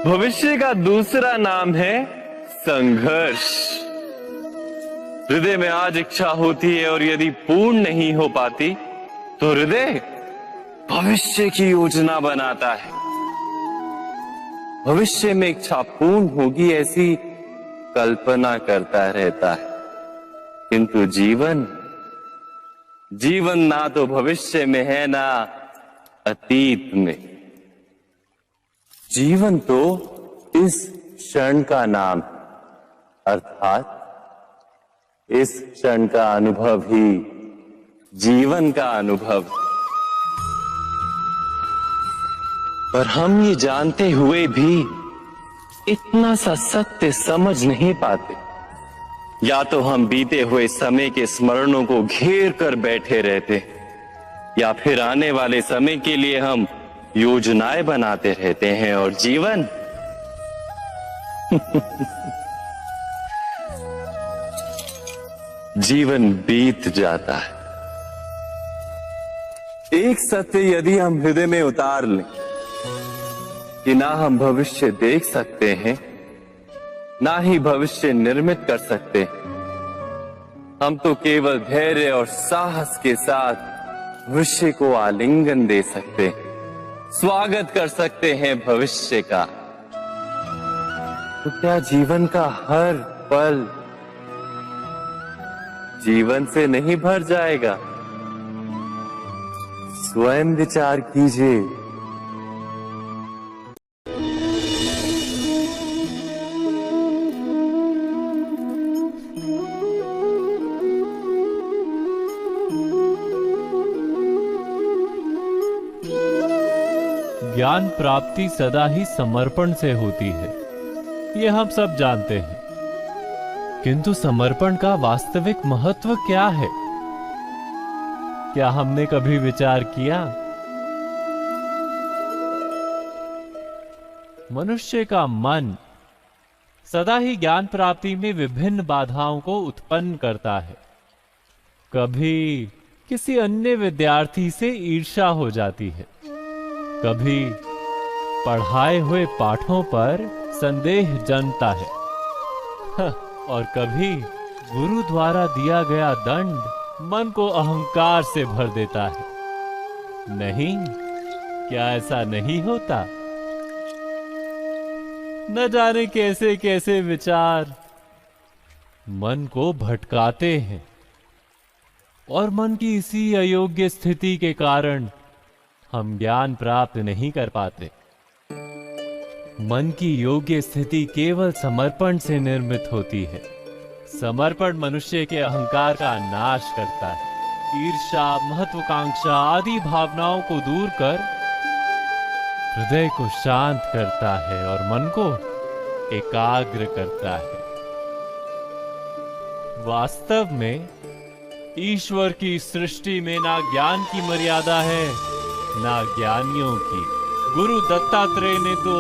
भविष्य का दूसरा नाम है संघर्ष। हृदय में आज इच्छा होती है और यदि पूर्ण नहीं हो पाती तो हृदय भविष्य की योजना बनाता है। भविष्य में इच्छा पूर्ण होगी ऐसी कल्पना करता रहता है, किंतु जीवन ना तो भविष्य में है ना अतीत में। जीवन तो इस क्षण का नाम, अर्थात इस क्षण का अनुभव ही जीवन का अनुभव। पर हम ये जानते हुए भी इतना सा सत्य समझ नहीं पाते। या तो हम बीते हुए समय के स्मरणों को घेर कर बैठे रहते, या फिर आने वाले समय के लिए हम योजनाएं बनाते रहते हैं और जीवन जीवन बीत जाता है। एक सत्य यदि हम हृदय में उतार लें कि ना हम भविष्य देख सकते हैं, ना ही भविष्य निर्मित कर सकते, हम तो केवल धैर्य और साहस के साथ भविष्य को आलिंगन दे सकते, स्वागत कर सकते हैं भविष्य का। तो क्या जीवन का हर पल जीवन से नहीं भर जाएगा? स्वयं विचार कीजिए। ज्ञान प्राप्ति सदा ही समर्पण से होती है, ये हम सब जानते हैं। किंतु समर्पण का वास्तविक महत्व क्या है? क्या हमने कभी विचार किया? मनुष्य का मन सदा ही ज्ञान प्राप्ति में विभिन्न बाधाओं को उत्पन्न करता है। कभी किसी अन्य विद्यार्थी से ईर्ष्या हो जाती है, कभी पढ़ाए हुए पाठों पर संदेह जन्मता है, और कभी गुरु द्वारा दिया गया दंड मन को अहंकार से भर देता है। नहीं, क्या ऐसा नहीं होता? न जाने कैसे कैसे विचार मन को भटकाते हैं, और मन की इसी अयोग्य स्थिति के कारण हम ज्ञान प्राप्त नहीं कर पाते। मन की योग्य स्थिति केवल समर्पण से निर्मित होती है। समर्पण मनुष्य के अहंकार का नाश करता है। ईर्ष्या, महत्वाकांक्षा आदि भावनाओं को दूर कर हृदय को शांत करता है और मन को एकाग्र करता है। वास्तव में ईश्वर की सृष्टि में ना ज्ञान की मर्यादा है, ना ज्ञानियों की। गुरु दत्तात्रेय ने तो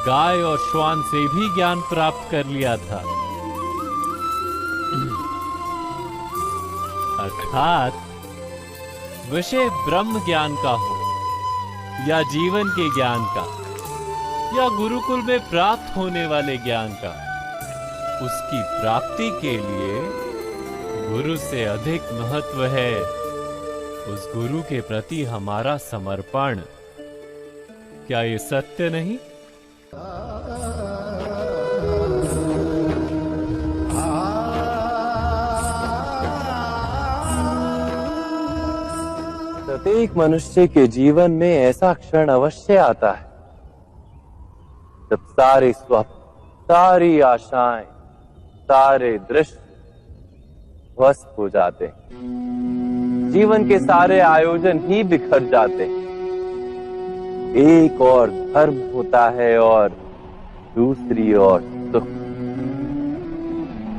गाय और श्वान से भी ज्ञान प्राप्त कर लिया था। अर्थात विषय ब्रह्म ज्ञान का हो या जीवन के ज्ञान का या गुरुकुल में प्राप्त होने वाले ज्ञान का, उसकी प्राप्ति के लिए गुरु से अधिक महत्व है उस गुरु के प्रति हमारा समर्पण। क्या ये सत्य नहीं? प्रत्येक मनुष्य के जीवन में ऐसा क्षण अवश्य आता है जब सारे स्वप्न, सारी आशाएं, सारे दृश्य ध्वस्त हो जाते हैं। जीवन के सारे आयोजन ही बिखर जाते हैं। एक और धर्म होता है और दूसरी ओर सुख।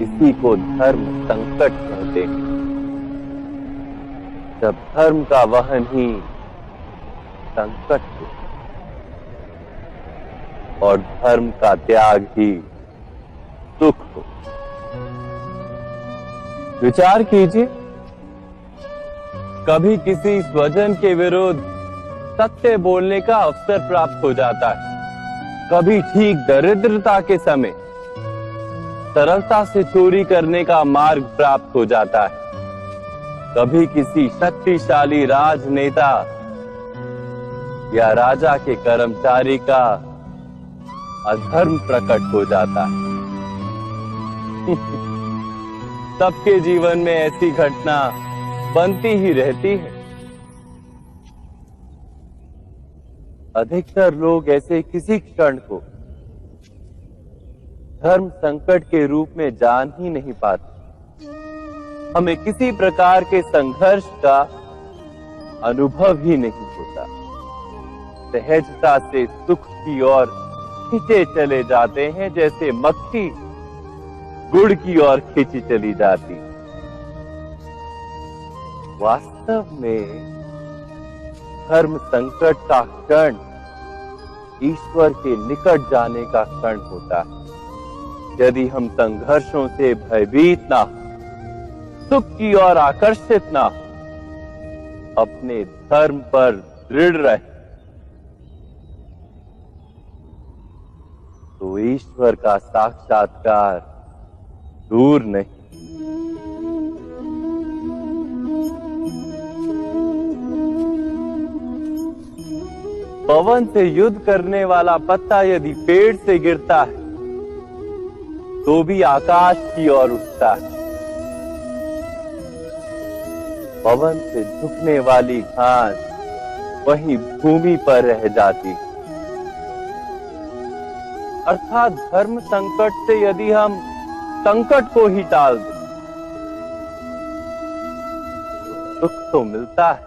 इसी को धर्म संकट कहते हैं। जब धर्म का वहन ही संकट हो और धर्म का त्याग ही सुख हो। विचार कीजिए, कभी किसी स्वजन के विरुद्ध सत्य बोलने का अवसर प्राप्त हो जाता है, कभी ठीक दरिद्रता के समय सरलता से चोरी करने का मार्ग प्राप्त हो जाता है। कभी किसी शक्तिशाली राजनेता या राजा के कर्मचारी का अधर्म प्रकट हो जाता है। सबके जीवन में ऐसी घटना बनती ही रहती है। अधिकतर लोग ऐसे किसी क्षण को धर्म संकट के रूप में जान ही नहीं पाते। हमें किसी प्रकार के संघर्ष का अनुभव ही नहीं होता। सहजता से सुख की ओर खींचे चले जाते हैं, जैसे मक्खी गुड़ की ओर खींची चली जाती। वास्तव में धर्म संकट का क्षण ईश्वर के निकट जाने का क्षण होता है। यदि हम संघर्षों से भयभीत ना हो, सुख की ओर आकर्षित ना हो, अपने धर्म पर दृढ़ रहे, तो ईश्वर का साक्षात्कार दूर नहीं। पवन से युद्ध करने वाला पत्ता यदि पेड़ से गिरता है तो भी आकाश की ओर उठता है। पवन से झुकने वाली घास वहीं भूमि पर रह जाती। अर्थात धर्म संकट से यदि हम संकट को ही टाल दें तो सुख तो मिलता है,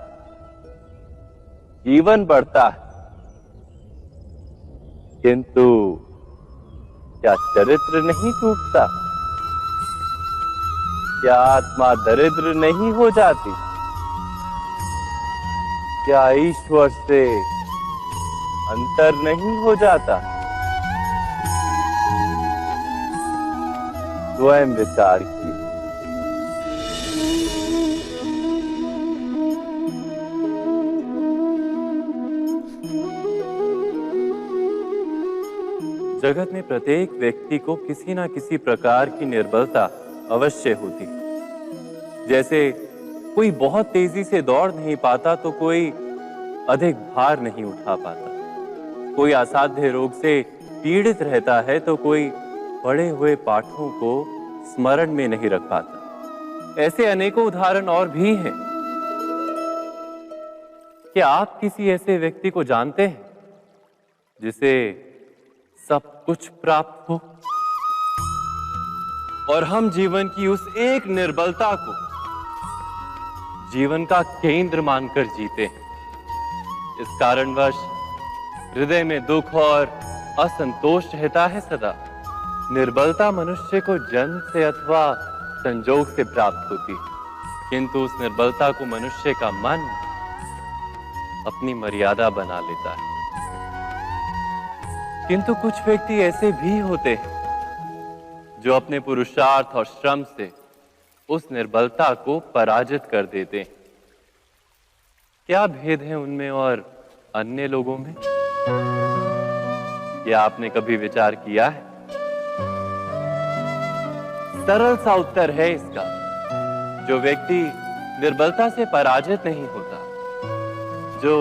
जीवन बढ़ता है, किंतु क्या चरित्र नहीं टूटता? क्या आत्मा दरिद्र नहीं हो जाती? क्या ईश्वर से अंतर नहीं हो जाता? स्वयं विचार किए। जगत में प्रत्येक व्यक्ति को किसी ना किसी प्रकार की निर्बलता अवश्य होती। जैसे कोई बहुत तेजी से दौड़ नहीं पाता तो कोई अधिक भार नहीं उठा पाता, कोई असाध्य रोग से पीड़ित रहता है तो कोई पढ़े हुए पाठों को स्मरण में नहीं रख पाता। ऐसे अनेकों उदाहरण और भी हैं। क्या आप किसी ऐसे व्यक्ति को जानते हैं जिसे सब कुछ प्राप्त हो और हम जीवन की उस एक निर्बलता को जीवन का केंद्र मानकर जीते हैं? इस कारणवश हृदय में दुख और असंतोष रहता है सदा। निर्बलता मनुष्य को जन्म से अथवा संजोग से प्राप्त होती, किंतु उस निर्बलता को मनुष्य का मन अपनी मर्यादा बना लेता है। किंतु कुछ व्यक्ति ऐसे भी होते हैं जो अपने पुरुषार्थ और श्रम से उस निर्बलता को पराजित कर देते हैं। क्या भेद है उनमें और अन्य लोगों में? क्या आपने कभी विचार किया है? सरल सा उत्तर है इसका। जो व्यक्ति निर्बलता से पराजित नहीं होता, जो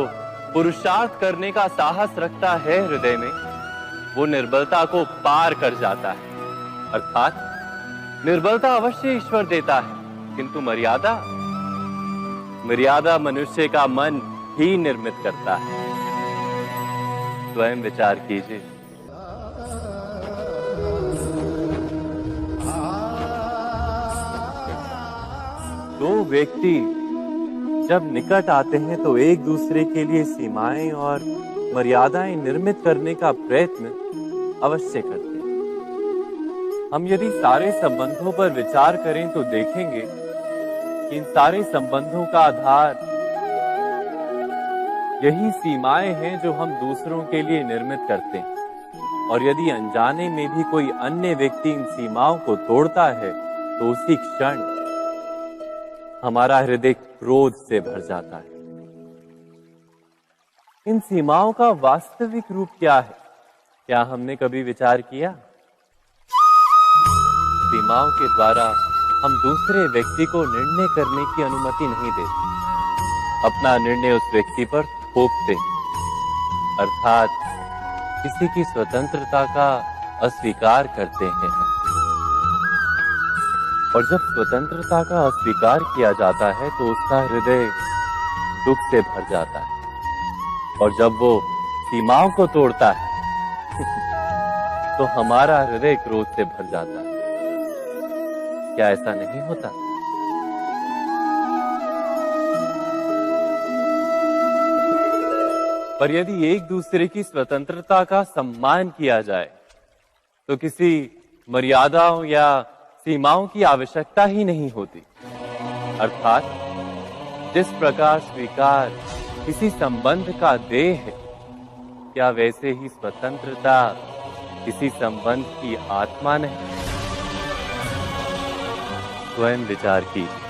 पुरुषार्थ करने का साहस रखता है हृदय में, वो निर्बलता को पार कर जाता है। अर्थात निर्बलता अवश्य ईश्वर देता है, किंतु मर्यादा मनुष्य का मन ही निर्मित करता है। स्वयं विचार कीजिए। दो व्यक्ति जब निकट आते हैं तो एक दूसरे के लिए सीमाएं और मर्यादाएं निर्मित करने का प्रयत्न अवश्य करते हैं। हम यदि सारे संबंधों पर विचार करें तो देखेंगे कि इन सारे संबंधों का आधार यही सीमाएं हैं जो हम दूसरों के लिए निर्मित करते हैं। और यदि अनजाने में भी कोई अन्य व्यक्ति इन सीमाओं को तोड़ता है तो उसी क्षण हमारा हृदय क्रोध से भर जाता है। इन सीमाओं का वास्तविक रूप क्या है? क्या हमने कभी विचार किया? सीमाओं के द्वारा हम दूसरे व्यक्ति को निर्णय करने की अनुमति नहीं देते, अपना निर्णय उस व्यक्ति पर थोपते, अर्थात किसी की स्वतंत्रता का अस्वीकार करते हैं। और जब स्वतंत्रता का अस्वीकार किया जाता है तो उसका हृदय दुख से भर जाता है, और जब वो सीमाओं को तोड़ता है तो हमारा हृदय क्रोध से भर जाता है। क्या ऐसा नहीं होता? पर यदि एक दूसरे की स्वतंत्रता का सम्मान किया जाए तो किसी मर्यादाओं या सीमाओं की आवश्यकता ही नहीं होती। अर्थात जिस प्रकार स्वीकार किसी संबंध का देह है, क्या वैसे ही स्वतंत्रता किसी संबंध की आत्मा नहीं? स्वयं विचार कीजिए।